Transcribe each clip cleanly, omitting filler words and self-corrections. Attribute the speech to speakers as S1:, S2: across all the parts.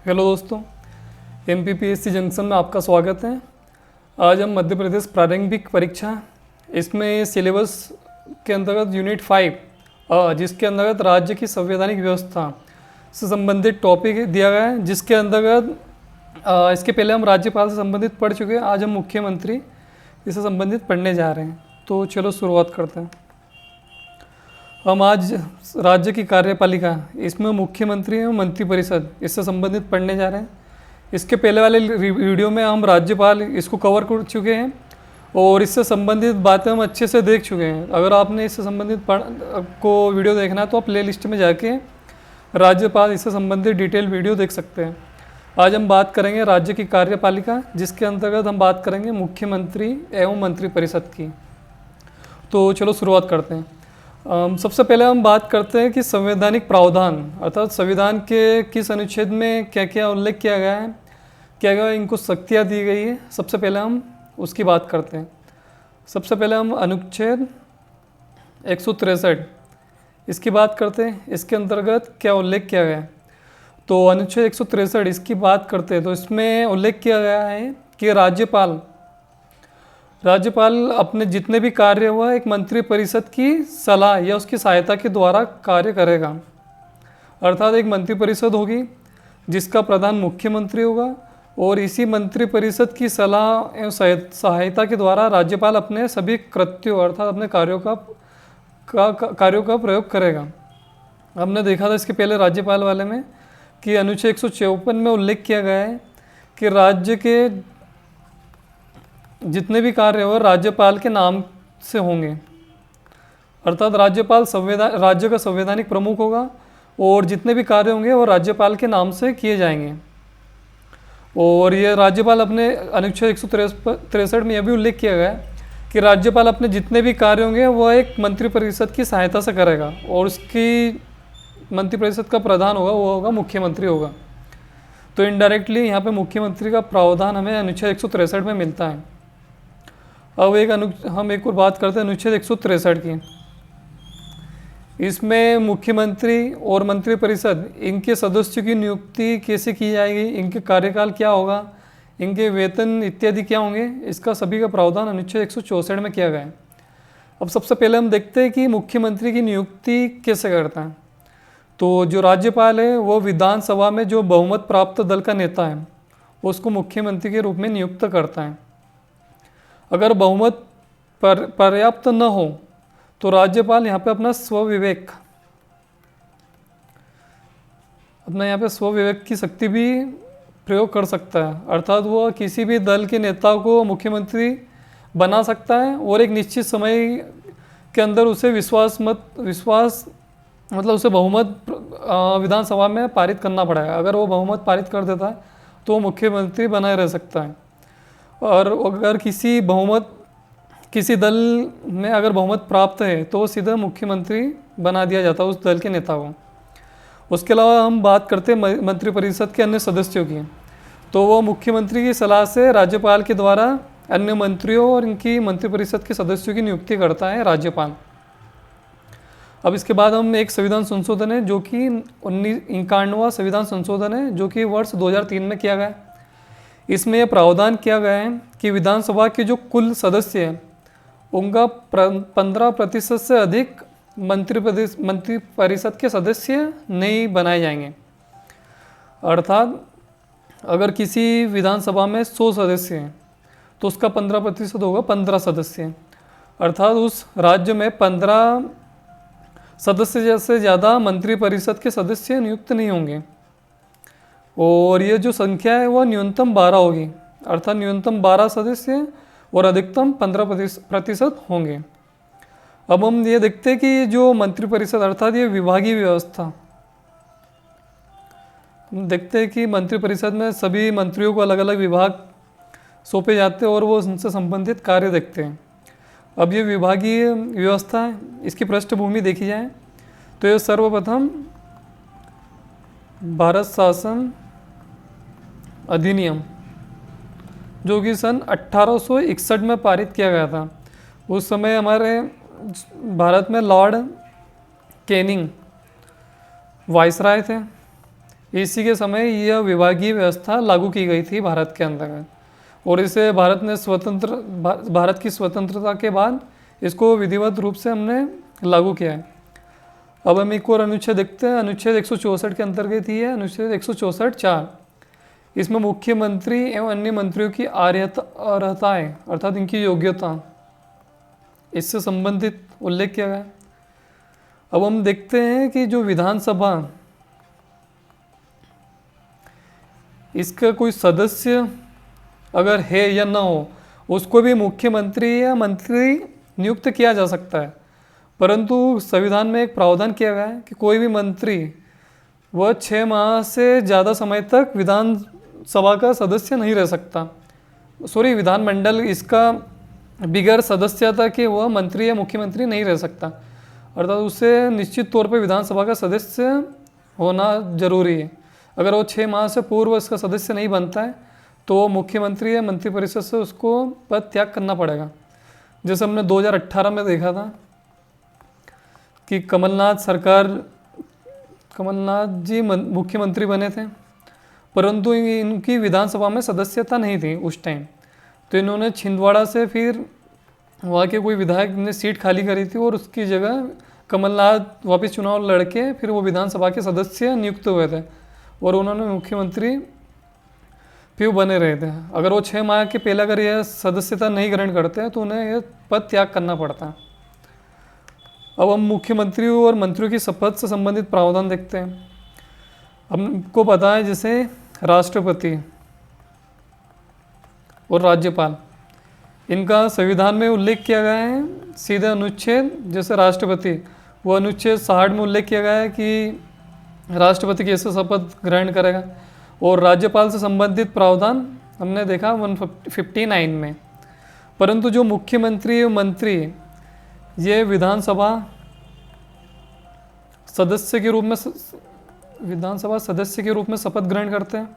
S1: Hello दोस्तों, MPPSC junction में आपका स्वागत है। आज हम मध्य प्रदेश प्रारंभिक परीक्षा इसमें सिलेबस के अंतर्गत यूनिट 5 जिसके अंतर्गत राज्य की संवैधानिक व्यवस्था से संबंधित टॉपिक दिया गया है, जिसके अंतर्गत इसके पहले हम राज्यपाल से संबंधित पढ़ चुके हैं। आज हम मुख्यमंत्री इससे संबंधित पढ़ने जा रहे हैं। तो चलो शुरुआत करते हैं। हम आज राज्य की कार्यपालिका इसमें मुख्यमंत्री एवं मंत्रिपरिषद इससे संबंधित पढ़ने जा रहे हैं। इसके पहले वाले वीडियो में हम राज्यपाल इसको कवर कर चुके हैं और इससे संबंधित बातें हम अच्छे से देख चुके हैं। अगर आपने इससे संबंधित को वीडियो देखना है तो आप प्ले लिस्ट में जाके राज्यपाल इससे संबंधित डिटेल वीडियो देख सकते हैं। आज हम बात करेंगे राज्य की कार्यपालिका, जिसके अंतर्गत हम बात करेंगे मुख्यमंत्री एवं मंत्रिपरिषद की। तो चलो शुरुआत करते हैं। सबसे पहले हम बात करते हैं कि संवैधानिक प्रावधान अर्थात संविधान के किस अनुच्छेद में क्या क्या उल्लेख किया गया है, क्या क्या इनको शक्तियाँ दी गई है। सबसे पहले हम उसकी बात करते हैं। सबसे पहले हम अनुच्छेद 163 इसकी बात करते हैं। इसके अंतर्गत क्या उल्लेख किया गया है। तो अनुच्छेद 163 इसकी बात करते हैं तो इसमें उल्लेख किया गया है कि राज्यपाल अपने जितने भी कार्य हुआ एक मंत्रिपरिषद की सलाह या उसकी सहायता के द्वारा कार्य करेगा। अर्थात एक मंत्रिपरिषद होगी जिसका प्रधान मुख्यमंत्री होगा और इसी मंत्रिपरिषद की सलाह एवं सहायता के द्वारा राज्यपाल अपने सभी कृत्यों अर्थात अपने कार्यों का प्रयोग करेगा। हमने देखा था इसके पहले राज्यपाल वाले में कि अनुच्छेद 154 में उल्लेख किया गया है कि राज्य के जितने भी कार्य हो राज्यपाल के नाम से होंगे। अर्थात राज्यपाल राज्य का संवैधानिक प्रमुख होगा और जितने भी कार्य होंगे वो राज्यपाल के नाम से किए जाएंगे। और ये राज्यपाल अपने अनुच्छेद 163 में यह भी उल्लेख किया गया है कि राज्यपाल अपने जितने भी कार्य होंगे वह एक मंत्रिपरिषद की सहायता से करेगा और उसकी मंत्रिपरिषद का प्रधान होगा वो होगा मुख्यमंत्री होगा। तो इनडायरेक्टली यहाँ पे मुख्यमंत्री का प्रावधान हमें अनुच्छेद 163 में मिलता है। अब हम एक और बात करते हैं अनुच्छेद 163 की। इसमें मुख्यमंत्री और मंत्रिपरिषद इनके सदस्यों की नियुक्ति कैसे की जाएगी, इनके कार्यकाल क्या होगा, इनके वेतन इत्यादि क्या होंगे, इसका सभी का प्रावधान अनुच्छेद 164 में किया गया है। अब सबसे पहले हम देखते हैं कि मुख्यमंत्री की नियुक्ति कैसे करता है। तो जो राज्यपाल है वो विधानसभा में जो बहुमत प्राप्त दल का नेता है उसको मुख्यमंत्री के रूप में नियुक्त करता है। अगर बहुमत पर्याप्त न हो तो राज्यपाल यहाँ पे अपना स्वविवेक की शक्ति भी प्रयोग कर सकता है। अर्थात वो किसी भी दल के नेता को मुख्यमंत्री बना सकता है और एक निश्चित समय के अंदर उसे उसे बहुमत विधानसभा में पारित करना पड़ेगा। अगर वो बहुमत पारित कर देता है तो मुख्यमंत्री बनाए रह सकता है। और अगर किसी दल में अगर बहुमत प्राप्त है तो सीधा मुख्यमंत्री बना दिया जाता है उस दल के नेता को। उसके अलावा हम बात करते हैं मंत्रिपरिषद के अन्य सदस्यों की। तो वो मुख्यमंत्री की सलाह से राज्यपाल के द्वारा अन्य मंत्रियों और इनकी मंत्रिपरिषद के सदस्यों की नियुक्ति करता है राज्यपाल। अब इसके बाद हम एक संविधान संशोधन है जो कि 51वां संविधान संशोधन है जो कि वर्ष 2003 में किया गया। इसमें यह प्रावधान किया गया है कि विधानसभा के जो कुल सदस्य हैं उनका 15% से अधिक मंत्रिपरिषद के सदस्य नहीं बनाए जाएंगे। अर्थात अगर किसी विधानसभा में 100 सदस्य हैं तो उसका 15% होगा 15 सदस्य। अर्थात उस राज्य में 15 सदस्य से ज़्यादा मंत्रिपरिषद के सदस्य नियुक्त नहीं होंगे और ये जो संख्या है वह न्यूनतम 12 होगी। अर्थात न्यूनतम 12 सदस्य और अधिकतम 15% होंगे। अब हम ये देखते हैं कि जो मंत्रिपरिषद अर्थात ये विभागीय व्यवस्था, हम देखते हैं कि मंत्रिपरिषद में सभी मंत्रियों को अलग अलग विभाग सौंपे जाते हैं और वो उनसे संबंधित कार्य देखते हैं। अब ये विभागीय व्यवस्था है, इसकी पृष्ठभूमि देखी जाए तो ये सर्वप्रथम भारत शासन अधिनियम जो कि सन 1861 में पारित किया गया था। उस समय हमारे भारत में लॉर्ड कैनिंग वाइसराय थे। इसी के समय यह विभागीय व्यवस्था लागू की गई थी भारत के अंतर्गत, और इसे भारत की स्वतंत्रता के बाद इसको विधिवत रूप से हमने लागू किया है। अब हम एक और अनुच्छेद देखते हैं, अनुच्छेद 164 के अंतर्गत ही है, अनुच्छेद 164(4). इसमें मुख्यमंत्री एवं अन्य मंत्रियों की अर्हताएं अर्थात इनकी योग्यता, इससे संबंधित उल्लेख किया गया है। अब हम देखते हैं कि जो विधानसभा, इसका कोई सदस्य अगर है या ना हो, उसको भी मुख्यमंत्री या मंत्री नियुक्त किया जा सकता है, परंतु संविधान में एक प्रावधान किया गया है कि कोई भी मंत्री वह 6 माह से ज़्यादा समय तक विधानसभा का सदस्य नहीं रह सकता। विधानमंडल इसका बिगैर सदस्यता के वह मंत्री या मुख्यमंत्री नहीं रह सकता, अर्थात उसे निश्चित तौर पर विधानसभा का सदस्य होना जरूरी है। अगर वो 6 माह से पूर्व इसका सदस्य नहीं बनता है तो मुख्यमंत्री या मंत्रिपरिषद से उसको पद त्याग करना पड़ेगा। जैसे हमने 2018 में देखा था कि कमलनाथ जी मुख्यमंत्री बने थे, परंतु इनकी विधानसभा में सदस्यता नहीं थी उस टाइम, तो इन्होंने छिंदवाड़ा से फिर वहाँ के कोई विधायक ने सीट खाली करी थी और उसकी जगह कमलनाथ वापस चुनाव लड़के फिर वो विधानसभा के सदस्य नियुक्त हुए थे और उन्होंने मुख्यमंत्री फिर बने रहे थे। अगर वो 6 माह के पहले अगर यह सदस्यता नहीं ग्रहण करते हैं तो उन्हें यह पद त्याग करना पड़ता है। अब हम मुख्यमंत्रियों और मंत्रियों की शपथ से संबंधित प्रावधान देखते हैं। हमको पता है जैसे राष्ट्रपति और राज्यपाल, इनका संविधान में उल्लेख किया गया है सीधे अनुच्छेद, जैसे राष्ट्रपति वो अनुच्छेद 60 में उल्लेख किया गया है कि राष्ट्रपति कैसे शपथ ग्रहण करेगा, और राज्यपाल से संबंधित प्रावधान हमने देखा 159 में। परंतु जो मुख्यमंत्री मंत्री ये विधानसभा सदस्य के रूप में शपथ ग्रहण करते हैं,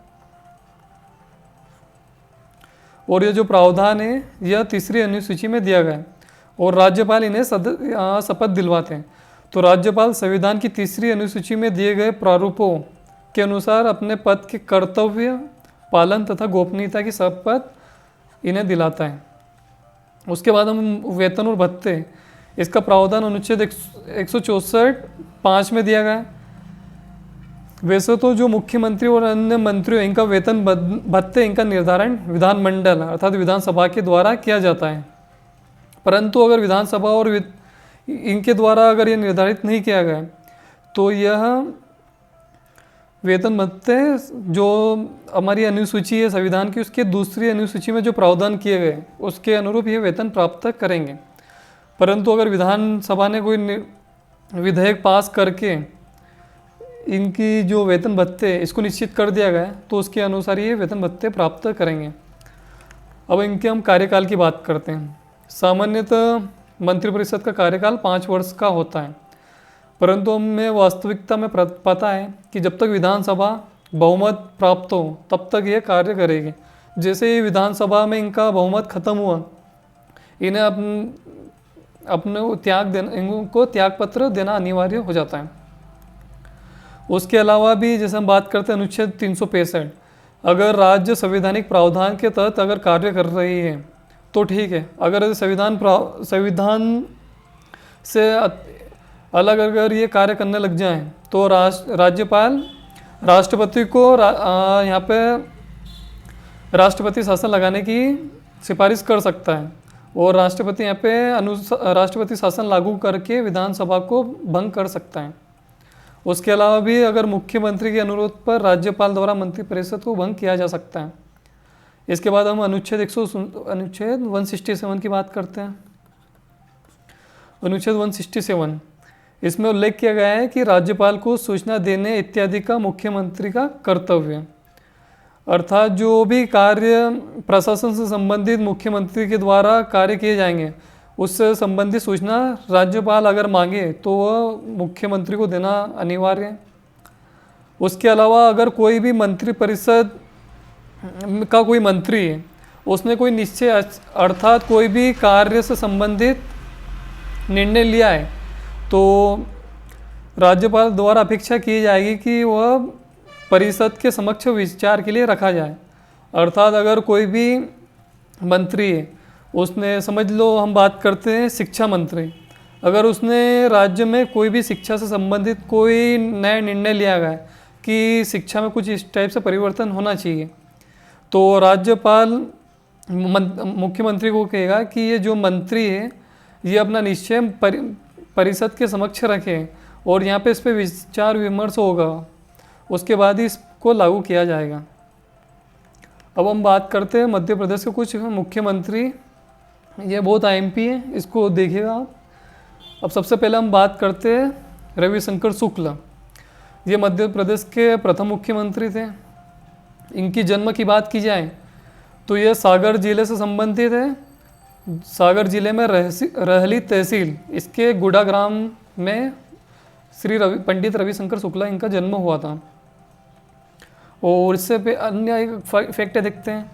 S1: और ये जो प्रावधान है यह 3री अनुसूची में दिया गया है और राज्यपाल इन्हें शपथ दिलवाते हैं। तो राज्यपाल संविधान की 3री अनुसूची में दिए गए प्रारूपों के अनुसार अपने पद के कर्तव्य पालन तथा गोपनीयता की शपथ इन्हें दिलाता है। उसके बाद हम वेतन और भत्ते, इसका प्रावधान अनुच्छेद 164(5) में दिया गया है। वैसे तो जो मुख्यमंत्री और अन्य मंत्रियों इनका वेतन भत्ते इनका निर्धारण विधानमंडल अर्थात विधानसभा के द्वारा किया जाता है, परंतु अगर विधानसभा और इनके द्वारा अगर ये निर्धारित नहीं किया गया तो यह वेतन भत्ते जो हमारी अनुसूची है संविधान की उसके 2री अनुसूची में जो प्रावधान किए गए उसके अनुरूप ये वेतन प्राप्त करेंगे। परंतु अगर विधानसभा ने कोई विधेयक पास करके इनकी जो वेतन भत्ते इसको निश्चित कर दिया गया तो उसके अनुसार ये वेतन भत्ते प्राप्त करेंगे। अब इनके हम कार्यकाल की बात करते हैं। सामान्यतः मंत्रिपरिषद का कार्यकाल 5 वर्ष का होता है, परंतु हमें वास्तविकता में पता है कि जब तक विधानसभा बहुमत प्राप्त हो तब तक ये कार्य करेगी। जैसे ही विधानसभा में इनका बहुमत खत्म हुआ, इन्हें इनको त्याग पत्र देना अनिवार्य हो जाता है। उसके अलावा भी जैसे हम बात करते हैं अनुच्छेद 365, अगर राज्य संवैधानिक प्रावधान के तहत अगर कार्य कर रही है तो ठीक है, अगर संविधान से अलग अगर ये कार्य करने लग जाएं तो राज्यपाल राष्ट्रपति को यहाँ पे राष्ट्रपति शासन लगाने की सिफारिश कर सकता है और राष्ट्रपति यहाँ पे राष्ट्रपति शासन लागू करके विधानसभा को भंग कर सकता है। उसके अलावा भी अगर मुख्यमंत्री के अनुरोध पर राज्यपाल द्वारा मंत्रिपरिषद को भंग किया जा सकता है। इसके बाद हम अनुच्छेद 167 की बात करते हैं। अनुच्छेद 167, इसमें उल्लेख किया गया है कि राज्यपाल को सूचना देने इत्यादि का मुख्यमंत्री का कर्तव्य, अर्थात जो भी कार्य प्रशासन से संबंधित मुख्यमंत्री के द्वारा कार्य किए जाएंगे उससे संबंधित सूचना राज्यपाल अगर मांगे तो वह मुख्यमंत्री को देना अनिवार्य है। उसके अलावा अगर कोई भी मंत्रिपरिषद का कोई मंत्री है, उसने कोई निश्चय अर्थात कोई भी कार्य से संबंधित निर्णय लिया है तो राज्यपाल द्वारा अपेक्षा की जाएगी कि वह परिषद के समक्ष विचार के लिए रखा जाए। अर्थात अगर कोई भी मंत्री है, उसने, समझ लो हम बात करते हैं शिक्षा मंत्री, अगर उसने राज्य में कोई भी शिक्षा से संबंधित कोई नया निर्णय लिया गया है कि शिक्षा में कुछ इस टाइप से परिवर्तन होना चाहिए, तो राज्यपाल मुख्यमंत्री को कहेगा कि ये जो मंत्री है ये अपना निश्चय परिषद के समक्ष रखें और यहाँ पे इस पर विचार विमर्श होगा, उसके बाद ही इसको लागू किया जाएगा। अब हम बात करते हैं मध्य प्रदेश के कुछ मुख्यमंत्री, ये बहुत आईएमपी है, इसको देखिएगा आप। अब सबसे पहले हम बात करते हैं रविशंकर शुक्ल। ये मध्य प्रदेश के प्रथम मुख्यमंत्री थे। इनकी जन्म की बात की जाए तो ये सागर जिले से संबंधित है। सागर जिले में रहली तहसील, इसके गुड़ा ग्राम में पंडित रविशंकर शुक्ला इनका जन्म हुआ था। और इससे पे अन्य एक फैक्ट देखते हैं,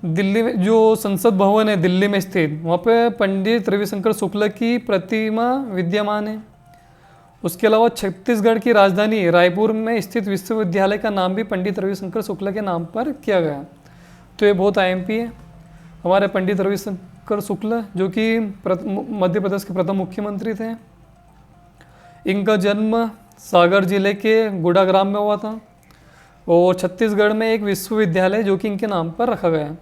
S1: दिल्ली में जो संसद भवन है दिल्ली में स्थित, वहाँ पे पंडित रविशंकर शुक्ला की प्रतिमा विद्यमान है। उसके अलावा छत्तीसगढ़ की राजधानी रायपुर में स्थित विश्वविद्यालय का नाम भी पंडित रविशंकर शुक्ला के नाम पर किया गया। तो ये बहुत आईएमपी है हमारे पंडित रविशंकर शुक्ला, जो कि मध्य प्रदेश के प्रथम मुख्यमंत्री थे। इनका जन्म सागर जिले के गुड़ा ग्राम में हुआ था और छत्तीसगढ़ में एक विश्वविद्यालय जो कि इनके नाम पर रखा गया है।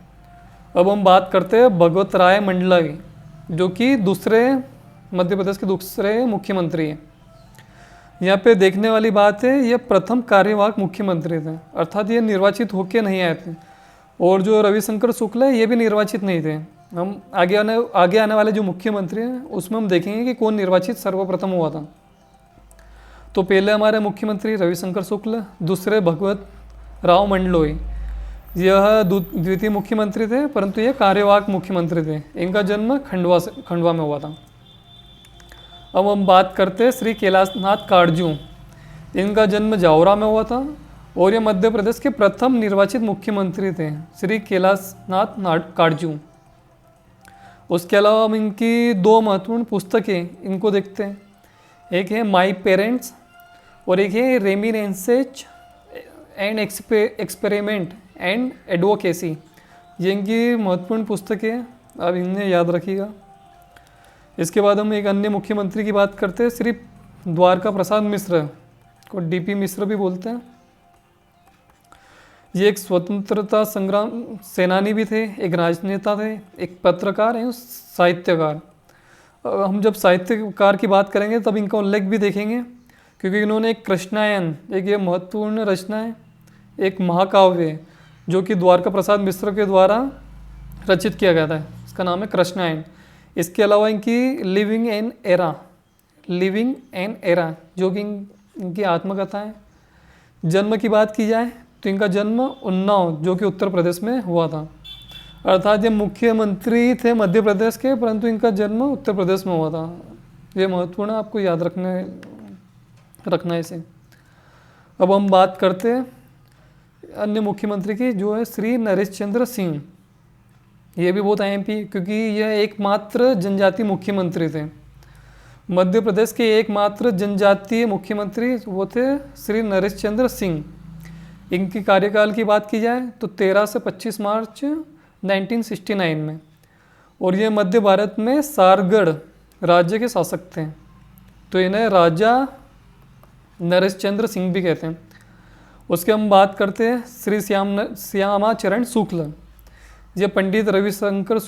S1: अब हम बात करते हैं भगवत राय मंडलावी, जो कि मध्य प्रदेश के दूसरे मुख्यमंत्री हैं। यहाँ पे देखने वाली बात है, ये प्रथम कार्यवाहक मुख्यमंत्री थे, अर्थात ये निर्वाचित होके नहीं आए थे। और जो रविशंकर शुक्ला है ये भी निर्वाचित नहीं थे। हम आगे आने वाले जो मुख्यमंत्री हैं उसमें हम देखेंगे कि कौन निर्वाचित सर्वप्रथम हुआ था। तो पहले हमारे मुख्यमंत्री रविशंकर शुक्ल, दूसरे भगवत राव मंडलोई, यह द्वितीय मुख्यमंत्री थे, परंतु ये कार्यवाहक मुख्यमंत्री थे। इनका जन्म खंडवा में हुआ था। अब हम बात करते हैं श्री कैलाशनाथ काटजू। इनका जन्म जावरा में हुआ था और ये मध्य प्रदेश के प्रथम निर्वाचित मुख्यमंत्री थे, श्री कैलाशनाथ काटजू। उसके अलावा हम इनकी दो महत्वपूर्ण पुस्तकें इनको देखते हैं। एक है माई पेरेंट्स और एक है रेमिनेंसेज एंड एक्सपेरिमेंट एंड एडवोकेसी। ये इनकी महत्वपूर्ण पुस्तकें हैं, अब इन्हें याद रखिएगा। इसके बाद हम एक अन्य मुख्यमंत्री की बात करते हैं, श्री द्वारका प्रसाद मिश्र को डीपी मिश्र भी बोलते हैं। ये एक स्वतंत्रता संग्राम सेनानी भी थे, एक राजनेता थे, एक पत्रकार हैं, साहित्यकार। हम जब साहित्यकार की बात करेंगे तब इनका उल्लेख भी देखेंगे, क्योंकि इन्होंने एक कृष्णायन, एक ये महत्वपूर्ण रचना है, एक महाकाव्य जो कि द्वारका प्रसाद मिश्र के द्वारा रचित किया गया था, इसका नाम है कृष्णायन। इसके अलावा इनकी लिविंग एन एरा जो कि इनकी आत्मकथा है। जन्म की बात की जाए तो इनका जन्म उन्नाव जो कि उत्तर प्रदेश में हुआ था, अर्थात ये मुख्यमंत्री थे मध्य प्रदेश के, परंतु इनका जन्म उत्तर प्रदेश में हुआ था। ये महत्वपूर्ण, आपको याद रखना है इसे। अब हम बात करते हैं अन्य मुख्यमंत्री की, जो है श्री नरेश चंद्र सिंह। ये भी बहुत आईएमपी, क्योंकि यह एकमात्र जनजातीय मुख्यमंत्री थे। मध्य प्रदेश के एकमात्र जनजातीय मुख्यमंत्री वो थे श्री नरेश चंद्र सिंह। इनकी कार्यकाल की बात की जाए तो 13 से 25 मार्च 1969 में, और ये मध्य भारत में सारगढ़ राज्य के शासक थे, तो इन्हें राजा नरेश चंद्र सिंह भी कहते हैं। उसके हम बात करते हैं श्री श्यामाचरण शुक्ल। ये पंडित रविशंकर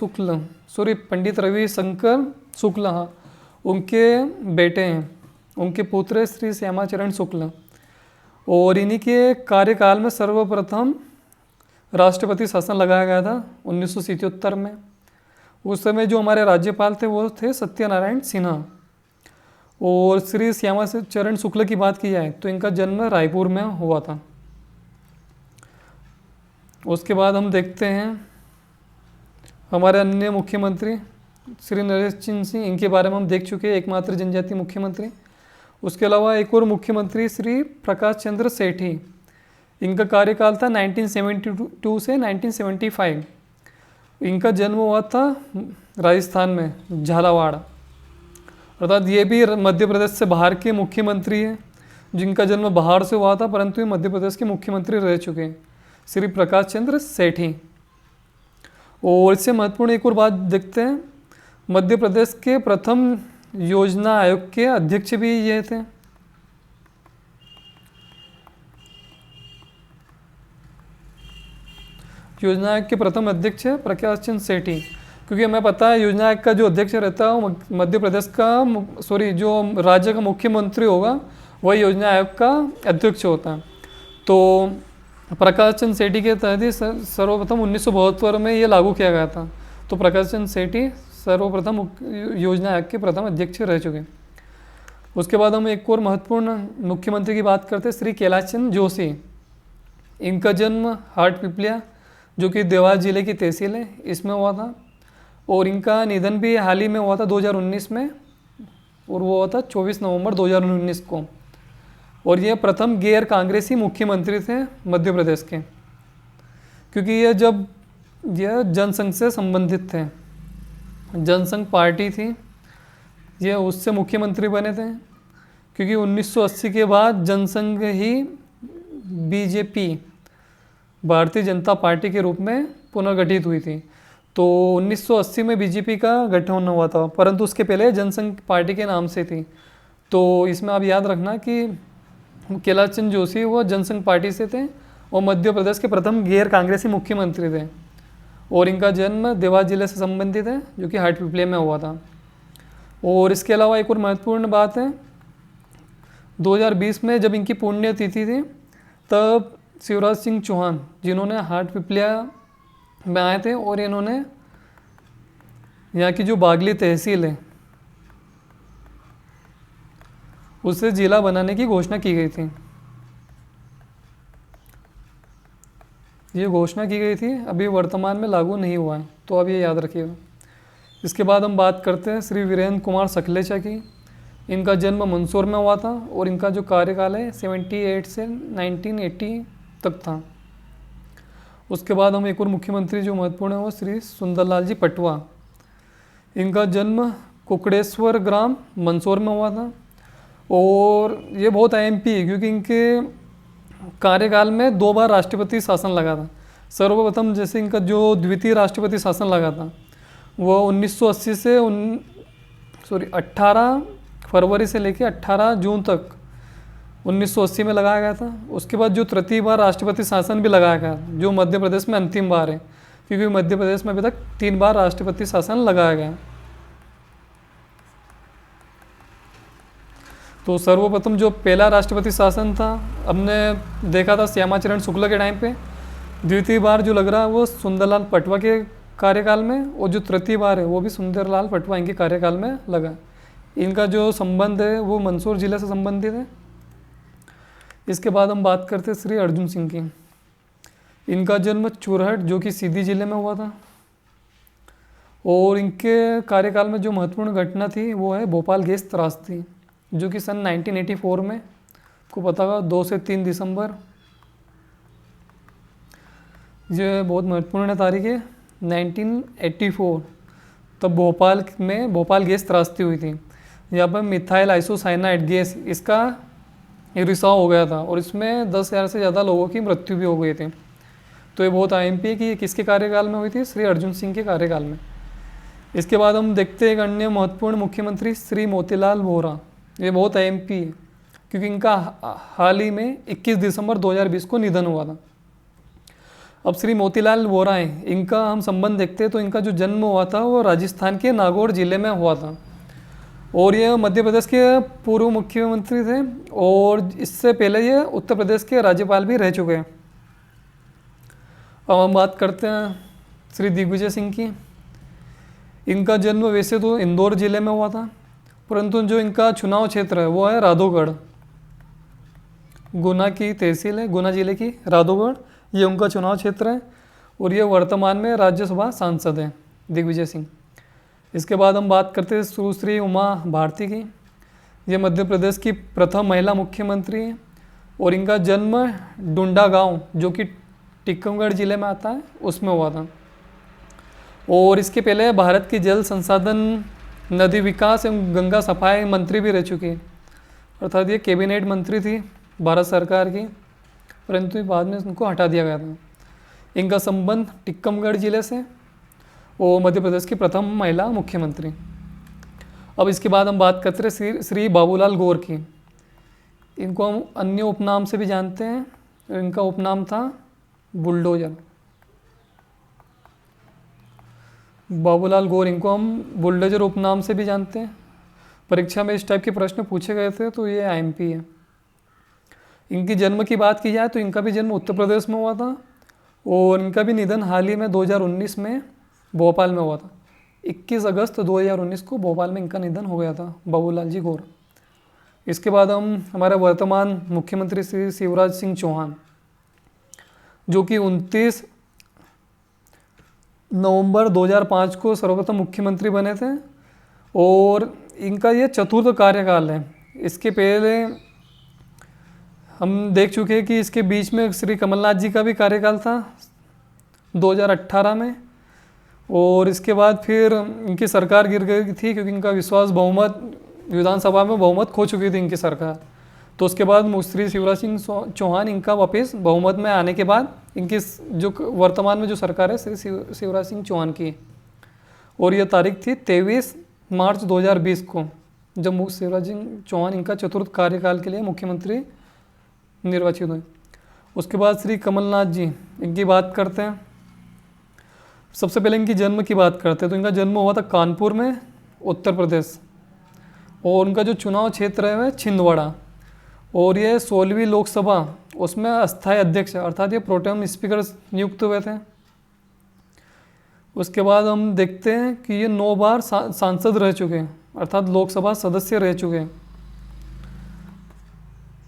S1: शुक्ल हाँ, उनके बेटे हैं, उनके पुत्र श्री श्यामाचरण शुक्ल। और इन्हीं के कार्यकाल में सर्वप्रथम राष्ट्रपति शासन लगाया गया था 1977 में। उस समय जो हमारे राज्यपाल थे वो थे सत्यनारायण सिन्हा। और श्री श्यामाचरण शुक्ल की बात की जाए तो इनका जन्म रायपुर में हुआ था। उसके बाद हम देखते हैं हमारे अन्य मुख्यमंत्री श्री नरेश चंद्र सिंह, इनके बारे में हम देख चुके हैं, एकमात्र जनजातीय मुख्यमंत्री। उसके अलावा एक और मुख्यमंत्री श्री प्रकाश चंद्र सेठी। इनका कार्यकाल था 1972 से 1975। इनका जन्म हुआ था राजस्थान में झालावाड़, अर्थात ये भी मध्य प्रदेश से बाहर के मुख्यमंत्री हैं जिनका जन्म बाहर से हुआ था परंतु ये मध्य प्रदेश के मुख्यमंत्री रह चुके हैं, श्री प्रकाश चंद्र सेठी। और इससे महत्वपूर्ण एक और बात देखते हैं, मध्य प्रदेश के प्रथम योजना आयोग के अध्यक्ष भी ये थे। योजना आयोग के प्रथम अध्यक्ष है प्रकाश चंद्र सेठी, क्योंकि हमें पता है योजना आयोग का जो अध्यक्ष रहता है वो मध्य प्रदेश का जो राज्य का मुख्यमंत्री होगा वही योजना आयोग का अध्यक्ष होता है। तो प्रकाश चंद्र सेठी के तहत ही सर्वप्रथम 1972 में ये लागू किया गया था। तो प्रकाश चंद्र सेठी सर्वप्रथम योजना आयोग के प्रथम अध्यक्ष रह चुके। उसके बाद हम एक और महत्वपूर्ण मुख्यमंत्री की बात करते हैं, श्री कैलाश चंद्र जोशी। इनका जन्म हाटपिपलिया जो कि देवास जिले की तहसील है इसमें हुआ था, और इनका निधन भी हाल ही में हुआ था 2019 में, और वो हुआ था 24 नवंबर 2019 को। और ये प्रथम गैर कांग्रेसी मुख्यमंत्री थे मध्य प्रदेश के, क्योंकि यह जनसंघ से संबंधित थे। जनसंघ पार्टी थी, ये उससे मुख्यमंत्री बने थे, क्योंकि 1980 के बाद जनसंघ ही बीजेपी भारतीय जनता पार्टी के रूप में पुनर्गठित हुई थी। तो 1980 में बीजेपी का गठन हुआ था, परंतु उसके पहले जनसंघ पार्टी के नाम से थी। तो इसमें आप याद रखना कि कैलाश चंद्र जोशी वो जनसंघ पार्टी से थे और मध्य प्रदेश के प्रथम गैर कांग्रेसी मुख्यमंत्री थे, और इनका जन्म देवास जिले से संबंधित है जो कि हाटपिपलिया में हुआ था। और इसके अलावा एक और महत्वपूर्ण बात है, 2020 में जब इनकी पुण्यतिथि थी तब शिवराज सिंह चौहान जिन्होंने हाटपिपलिया में आए थे और इन्होंने यहाँ की जो बागली तहसील है उसे जिला बनाने की घोषणा की गई थी। ये घोषणा की गई थी, अभी वर्तमान में लागू नहीं हुआ है, तो अब ये याद रखिएगा। इसके बाद हम बात करते हैं श्री वीरेंद्र कुमार सकलेचा की। इनका जन्म मंदसौर में हुआ था और इनका जो कार्यकाल है 78 से 1980 तक था। उसके बाद हम एक और मुख्यमंत्री जो महत्वपूर्ण है वो श्री सुंदरलाल जी पटवा। इनका जन्म कुकड़ेश्वर ग्राम मंदसौर में हुआ था, और ये बहुत अहम भी है क्योंकि इनके कार्यकाल में 2 बार राष्ट्रपति शासन लगा था। सर्वप्रथम जैसे इनका जो द्वितीय राष्ट्रपति शासन लगा था वो 1980 से 18 फरवरी से लेकर 18 जून तक 1980 में लगाया गया था। उसके बाद जो तृतीय बार राष्ट्रपति शासन भी लगाया गया जो मध्य प्रदेश में अंतिम बार है, क्योंकि मध्य प्रदेश में अभी तक 3 बार राष्ट्रपति शासन लगाया गया। तो सर्वप्रथम जो पहला राष्ट्रपति शासन था हमने देखा था श्यामाचरण शुक्ला के टाइम पे, द्वितीय बार जो लग रहा है वो सुंदरलाल पटवा के कार्यकाल में, और जो तृतीय बार है वो भी सुंदरलाल पटवा इनके कार्यकाल में लगा। इनका जो संबंध है वो मंदसौर जिले से संबंधित है। इसके बाद हम बात करते हैं श्री अर्जुन सिंह की। इनका जन्म चुरहट जो कि सीधी जिले में हुआ था, और इनके कार्यकाल में जो महत्वपूर्ण घटना थी वो है भोपाल गैस त्रासदी जो कि सन 1984 में, आपको पता होगा 2 से 3 दिसंबर, ये बहुत महत्वपूर्ण तारीख है 1984, तब भोपाल में भोपाल गैस त्रासदी हुई थी। यहाँ पर मिथाइल आइसोसाइनाइड गैस इसका रिसाव हो गया था और इसमें 10,000 से ज़्यादा लोगों की मृत्यु भी हो गई थी। तो ये बहुत अहम है कि ये किसके कार्यकाल में हुई थी, श्री अर्जुन सिंह के कार्यकाल में। इसके बाद हम देखते हैं एक अन्य महत्वपूर्ण मुख्यमंत्री श्री मोतीलाल वोरा। ये बहुत अहम है क्योंकि इनका हाल ही में 21 दिसंबर 2020 को निधन हुआ था। अब श्री मोतीलाल वोरा हैं, इनका हम संबंध देखते हैं तो इनका जो जन्म हुआ था वो राजस्थान के नागौर जिले में हुआ था, और ये मध्य प्रदेश के पूर्व मुख्यमंत्री थे, और इससे पहले ये उत्तर प्रदेश के राज्यपाल भी रह चुके हैं। अब हम बात करते हैं श्री दिग्विजय सिंह की। इनका जन्म वैसे तो इंदौर जिले में हुआ था, परंतु जो इनका चुनाव क्षेत्र है वो है राधौगढ़, गुना की तहसील है, गुना जिले की राधौगढ़, ये उनका चुनाव क्षेत्र है, और ये वर्तमान में राज्यसभा सांसद हैं दिग्विजय सिंह। इसके बाद हम बात करते हैं सुश्री उमा भारती की। ये मध्य प्रदेश की प्रथम महिला मुख्यमंत्री हैं, और इनका जन्म डुंडा गांव जो कि टीकमगढ़ जिले में आता है उसमें हुआ था, और इसके पहले भारत की जल संसाधन, नदी विकास एवं गंगा सफाई मंत्री भी रह चुकी हैं। अर्थात ये कैबिनेट मंत्री थी भारत सरकार की, परंतु बाद में उनको हटा दिया गया था। इनका संबंध टीकमगढ़ जिले से और मध्य प्रदेश की प्रथम महिला मुख्यमंत्री। अब इसके बाद हम बात करते हैं श्री बाबूलाल गौर की। इनको हम अन्य उपनाम से भी जानते हैं, इनका उपनाम था बुलडोजर। बाबूलाल गौर, इनको हम बुलडोजर उपनाम से भी जानते हैं। परीक्षा में इस टाइप के प्रश्न पूछे गए थे तो ये आईएमपी है। इनकी जन्म की बात की जाए तो इनका भी जन्म उत्तर प्रदेश में हुआ था और इनका भी निधन हाल ही में 2019 में भोपाल में हुआ था। 21 अगस्त 2019 को भोपाल में इनका निधन हो गया था, बाबूलाल जी गौर। इसके बाद हम हमारे वर्तमान मुख्यमंत्री श्री शिवराज सिंह चौहान, जो कि 29 नवंबर 2005 को सर्वप्रथम मुख्यमंत्री बने थे और इनका ये चतुर्थ कार्यकाल है। इसके पहले हम देख चुके हैं कि इसके बीच में श्री कमलनाथ जी का भी कार्यकाल था 2018 में, और इसके बाद फिर इनकी सरकार गिर गई थी क्योंकि इनका विश्वास बहुमत, विधानसभा में बहुमत खो चुकी थी इनकी सरकार। तो उसके बाद श्री शिवराज सिंह चौहान इनका वापस बहुमत में आने के बाद इनकी जो वर्तमान में जो सरकार है श्री शिवराज सिंह चौहान की, और यह तारीख थी 23 मार्च 2020 को, जब शिवराज सिंह चौहान इनका चतुर्थ कार्यकाल के लिए मुख्यमंत्री निर्वाचित हुए। उसके बाद श्री कमलनाथ जी, इनकी बात करते हैं। सबसे पहले इनकी जन्म की बात करते हैं तो इनका जन्म हुआ था कानपुर में, उत्तर प्रदेश, और उनका जो चुनाव क्षेत्र है वह छिंदवाड़ा, और ये 16वीं लोकसभा उसमें अस्थायी अध्यक्ष अर्थात ये प्रोटेम स्पीकर नियुक्त हुए थे। उसके बाद हम देखते हैं कि ये 9 बार सांसद रह चुके हैं, अर्थात लोकसभा सदस्य रह चुके हैं।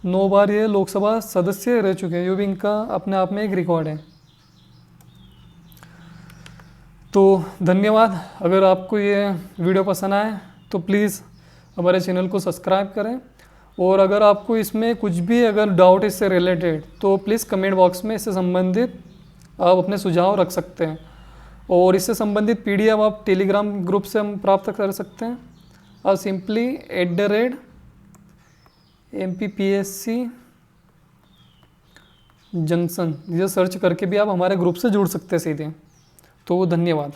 S1: 9 बार ये लोकसभा सदस्य रह चुके हैं, ये भी इनका अपने आप में एक रिकॉर्ड है। तो धन्यवाद। अगर आपको ये वीडियो पसंद आए तो प्लीज़ हमारे चैनल को सब्सक्राइब करें, और अगर आपको इसमें कुछ भी अगर डाउट इससे रिलेटेड तो प्लीज़ कमेंट बॉक्स में इससे संबंधित आप अपने सुझाव रख सकते हैं, और इससे संबंधित PDF आप टेलीग्राम ग्रुप से हम प्राप्त कर सकते हैं। और सिंपली @MPPSC जंक्शन ये सर्च करके भी आप हमारे ग्रुप से जुड़ सकते हैं सीधे। तो धन्यवाद।